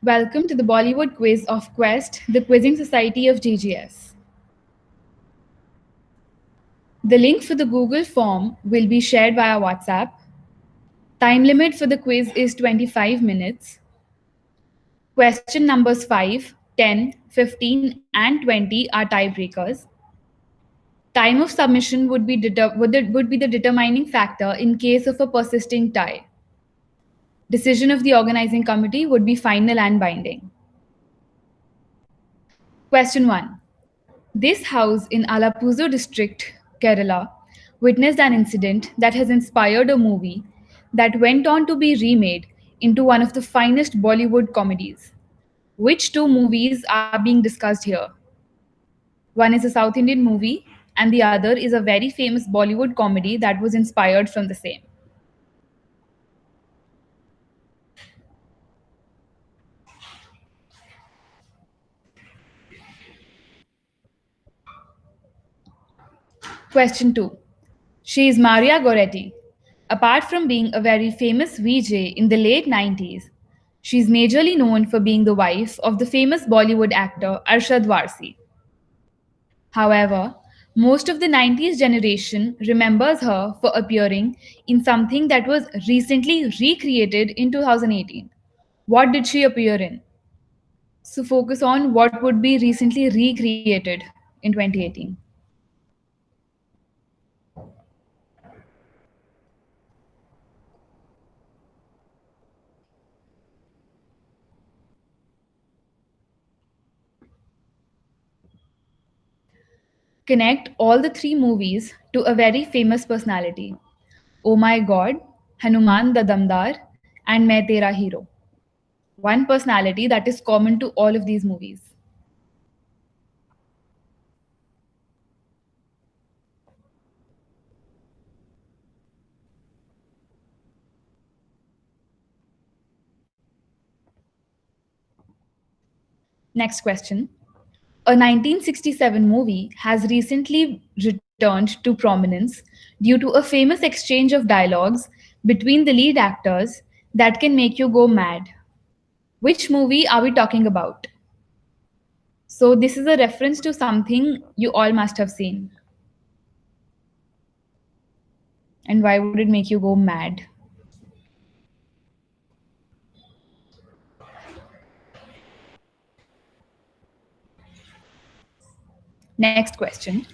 Welcome to the Bollywood quiz of Quest, the quizzing society of GGS. The link for the Google form will be shared via WhatsApp. Time limit for the quiz is 25 minutes. Question numbers 5, 10, 15, and 20 are tiebreakers. Time of submission would be the determining factor in case of a persisting tie. Decision of the organizing committee would be final and binding. Question 1. This house in Alappuzha district, Kerala, witnessed an incident that has inspired a movie that went on to be remade into one of the finest Bollywood comedies. Which two movies are being discussed here? One is a South Indian movie, and the other is a very famous Bollywood comedy that was inspired from the same. Question 2. She is Maria Goretti. Apart from being a very famous VJ in the late 90s, she is majorly known for being the wife of the famous Bollywood actor Arshad Varsi. However, most of the 90s generation remembers her for appearing in something that was recently recreated in 2018. What did she appear in? So focus on what would be recently recreated in 2018. Connect all the three movies to a very famous personality. Oh My God, Hanuman the Damdar, and Main Tera Hero. One personality that is common to all of these movies. Next question. A 1967 movie has recently returned to prominence due to a famous exchange of dialogues between the lead actors that can make you go mad. Which movie are we talking about? So, this is a reference to something you all must have seen. And why would it make you go mad? Next question.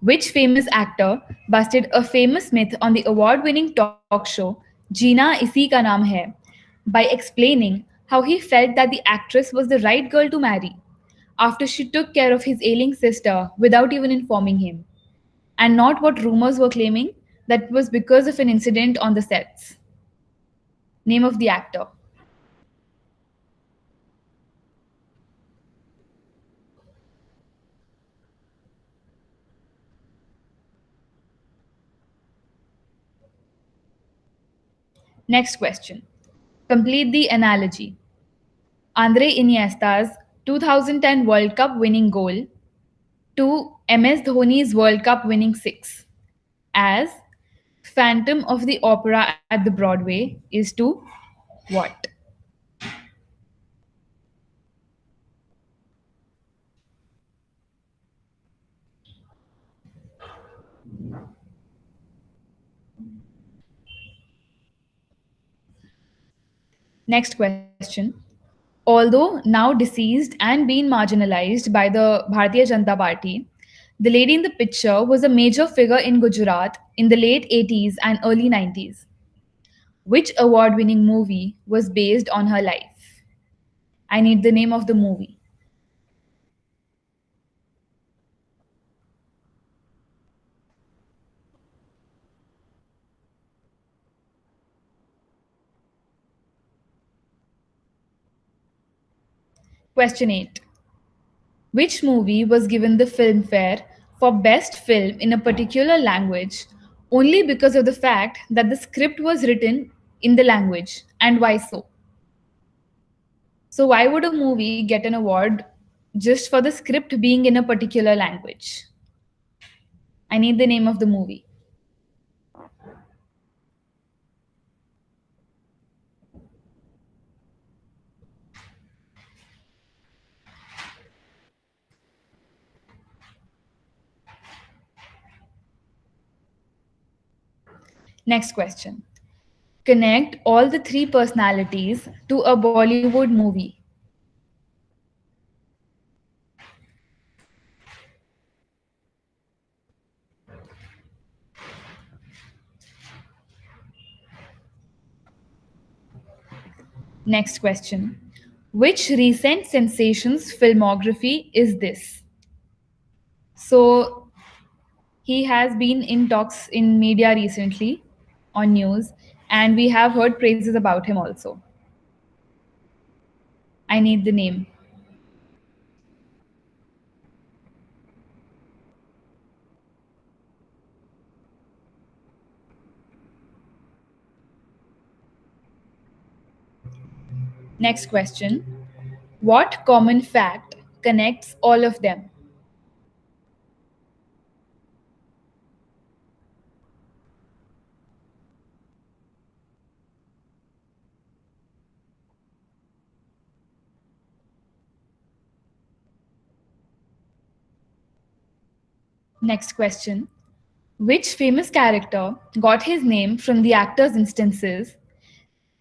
Which famous actor busted a famous myth on the award winning talk show Jeena Isi Ka Naam Hai by explaining how he felt that the actress was the right girl to marry after she took care of his ailing sister without even informing him, and not what rumors were claiming that was because of an incident on the sets? Name of the actor. Next question. Complete the analogy. Andre Iniesta's 2010 World Cup winning goal to MS Dhoni's World Cup winning six as Phantom of the Opera at the Broadway is to what? Next question. Although now deceased and being marginalized by the Bharatiya Janata Party, the lady in the picture was a major figure in Gujarat in the late 80s and early 90s. Which award winning movie was based on her life? I need the name of the movie. Question 8. Which movie was given the Filmfare for Best Film in a particular language only because of the fact that the script was written in the language, and why so? So, why would a movie get an award just for the script being in a particular language? I need the name of the movie. Next question. Connect all the three personalities to a Bollywood movie. Next question. Which recent sensations filmography is this? So, he has been in talks in media recently on news, and we have heard praises about him also. I need the name. Next question. What common fact connects all of them? Next question. Which famous character got his name from the actor's instances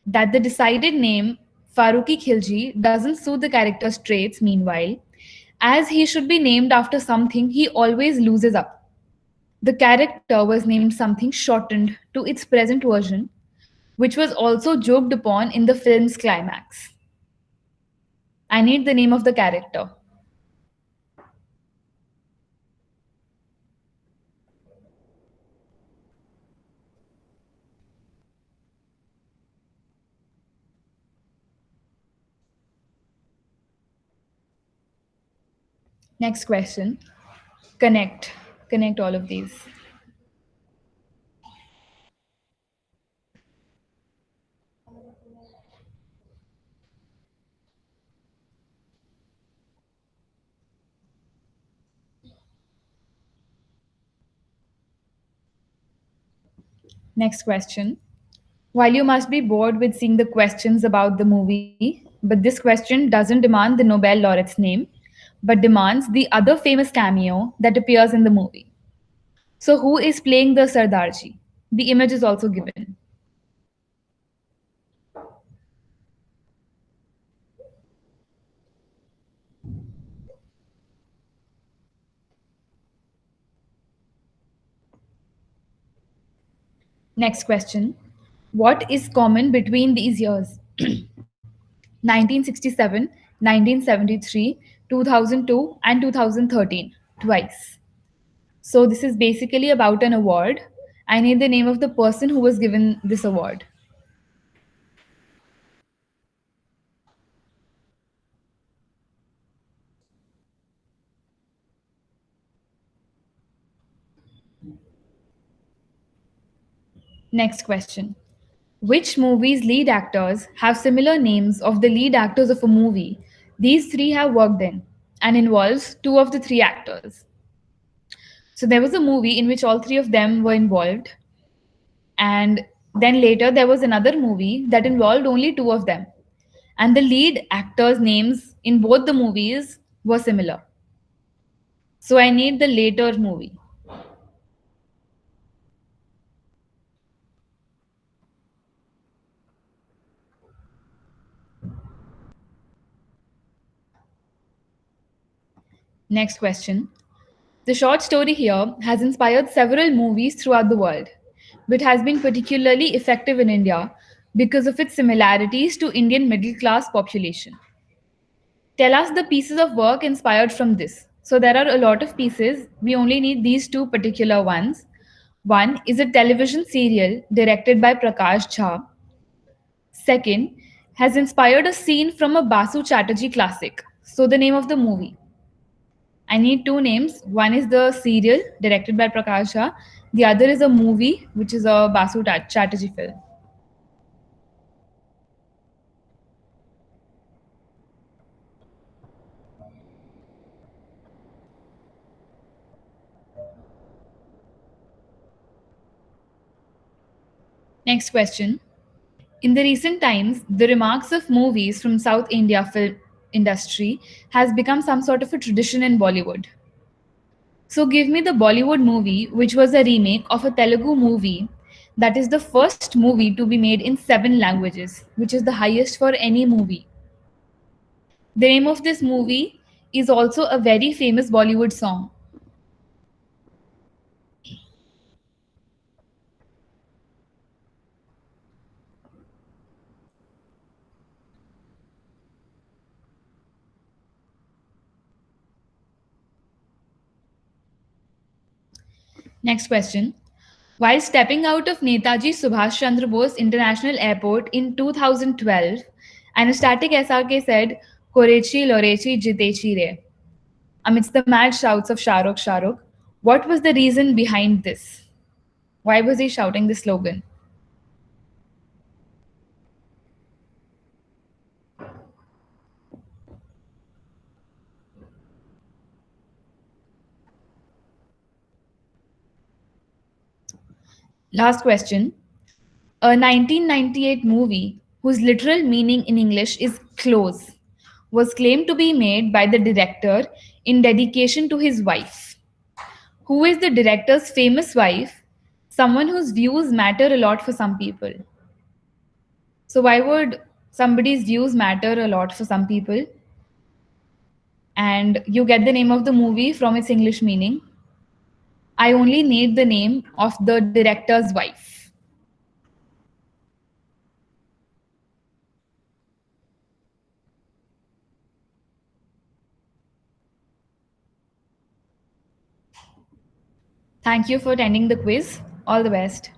that the decided name Faruqi Khilji doesn't suit the character's traits, meanwhile, as he should be named after something he always loses up. The character was named something shortened to its present version, which was also joked upon in the film's climax. I need the name of the character. Next question. Connect. Connect all of these. Next question. While you must be bored with seeing the questions about the movie, but this question doesn't demand the Nobel laureate's name, but demands the other famous cameo that appears in the movie. So, who is playing the Sardarji? The image is also given. Next question. What is common between these years? 1967, 1973, 2002, and 2013, twice. So, this is basically about an award. I need the name of the person who was given this award. Next question. Which movie's lead actors have similar names of the lead actors of a movie these three have worked in and involves two of the three actors? So there was a movie in which all three of them were involved, and then later there was another movie that involved only two of them, and the lead actors' names in both the movies were similar. So I need the later movie. Next question. The short story here has inspired several movies throughout the world, but has been particularly effective in India because of its similarities to Indian middle class population. Tell us the pieces of work inspired from this. So there are a lot of pieces. We only need these two particular ones. One is a television serial directed by Prakash Jha. Second, has inspired a scene from a Basu Chatterjee classic. So the name of the movie. I need two names. One is the serial directed by Prakash Jha. The other is a movie, which is a Basu Chatterjee film. Next question. In the recent times, the remarks of movies from South India film industry has become some sort of a tradition in Bollywood. So give me the Bollywood movie which was a remake of a Telugu movie That is the first movie to be made in 7 languages, which is the highest for any movie. The name of this movie is also a very famous Bollywood song. Next question. While stepping out of Netaji Subhash Chandra Bose International Airport in 2012, Anastatic SRK said, Korechi Lorechi Jitechi Re. Amidst the mad shouts of Shahrukh Shahrukh, what was the reason behind this? Why was he shouting this slogan? Last question. A 1998 movie whose literal meaning in English is close was claimed to be made by the director in dedication to his wife. Who is the director's famous wife? Someone whose views matter a lot for some people. So, why would somebody's views matter a lot for some people? And you get the name of the movie from its English meaning. I only need the name of the director's wife. Thank you for attending the quiz. All the best.